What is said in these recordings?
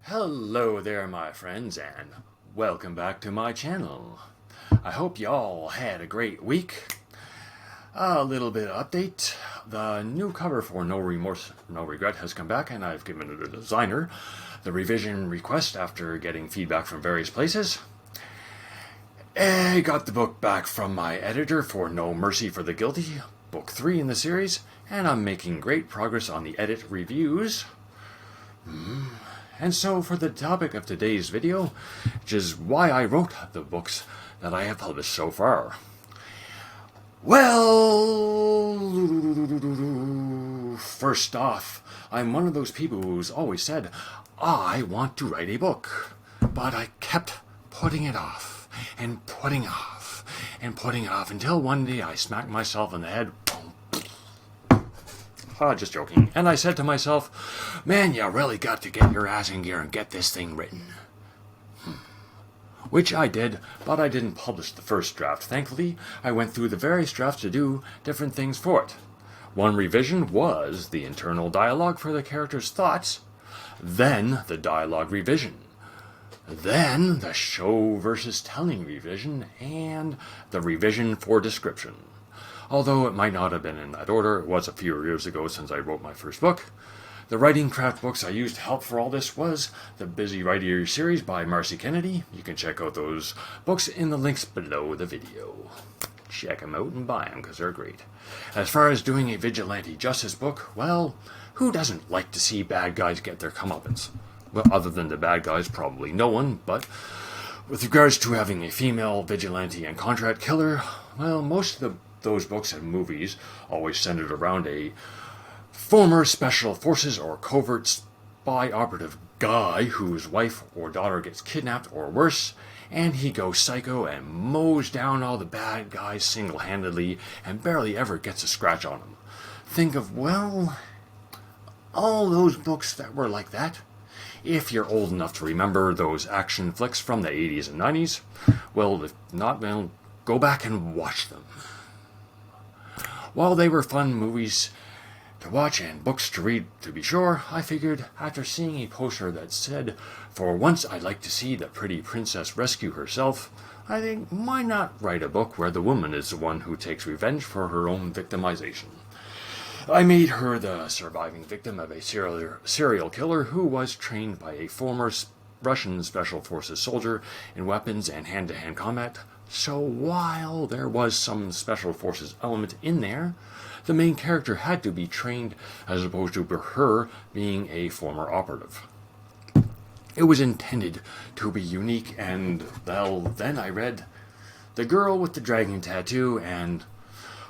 Hello there, my friends, and welcome back to my channel. I hope y'all had a great week. A little bit of update. The new cover for No Remorse, No Regret has come back, and I've given the designer the revision request after getting feedback from various places. I got the book back from my editor for No Mercy for the Guilty, book 3 in the series, and I'm making great progress on the edit reviews. And so for the topic of today's video, which is why I wrote the books that I have published so far. Well, first off, I'm one of those people who's always said, I want to write a book, but I kept putting it off and putting it off and putting it off until one day I smacked myself in the head. Just joking. And I said to myself, man, you really got to get your ass in gear and get this thing written. Which I did, but I didn't publish the first draft. Thankfully, I went through the various drafts to do different things for it. One revision was the internal dialogue for the character's thoughts, then the dialogue revision, then the show versus telling revision, and the revision for description. Although it might not have been in that order, it was a few years ago since I wrote my first book. The writing craft books I used to help for all this was the Busy Writer series by Marcy Kennedy. You can check out those books in the links below the video. Check them out and buy them because they're great. As far as doing a vigilante justice book, well, who doesn't like to see bad guys get their comeuppance? Well, other than the bad guys, probably no one, but with regards to having a female vigilante and contract killer, well, most of those books and movies always centered around a former special forces or covert spy operative guy whose wife or daughter gets kidnapped or worse, and he goes psycho and mows down all the bad guys single-handedly and barely ever gets a scratch on them. Think of, well, all those books that were like that. If you're old enough to remember those action flicks from the 80s and 90s, well, if not, well, go back and watch them. While they were fun movies to watch and books to read, to be sure, I figured after seeing a poster that said, for once I'd like to see the pretty princess rescue herself, I think, why not write a book where the woman is the one who takes revenge for her own victimization? I made her the surviving victim of a serial killer who was trained by a former Russian Special Forces soldier in weapons and hand-to-hand combat. So while there was some Special Forces element in there, the main character had to be trained as opposed to her being a former operative. It was intended to be unique, and, well, then I read The Girl with the Dragon Tattoo and,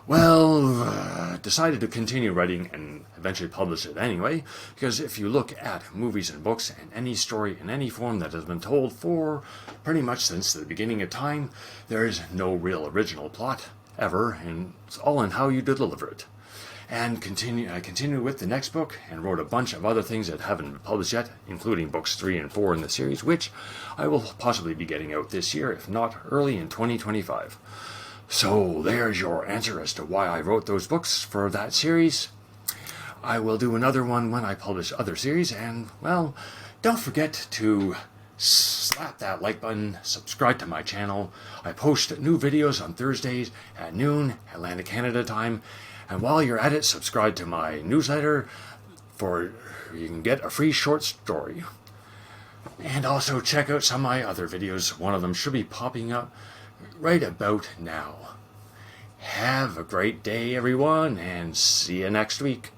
well, decided to continue writing and eventually publish it anyway, because if you look at movies and books and any story in any form that has been told for pretty much since the beginning of time, there is no real original plot ever, and it's all in how you deliver it. And I continued with the next book and wrote a bunch of other things that haven't been published yet, including books 3 and 4 in the series, which I will possibly be getting out this year, if not early in 2025. So there's your answer as to why I wrote those books for that series. I will do another one when I publish other series, and, well, don't forget to slap that like button, subscribe to my channel. I post new videos on Thursdays at noon, Atlantic Canada time, and while you're at it, subscribe to my newsletter for you can get a free short story. And also check out some of my other videos. One of them should be popping up right about now. Have a great day, everyone, and see you next week.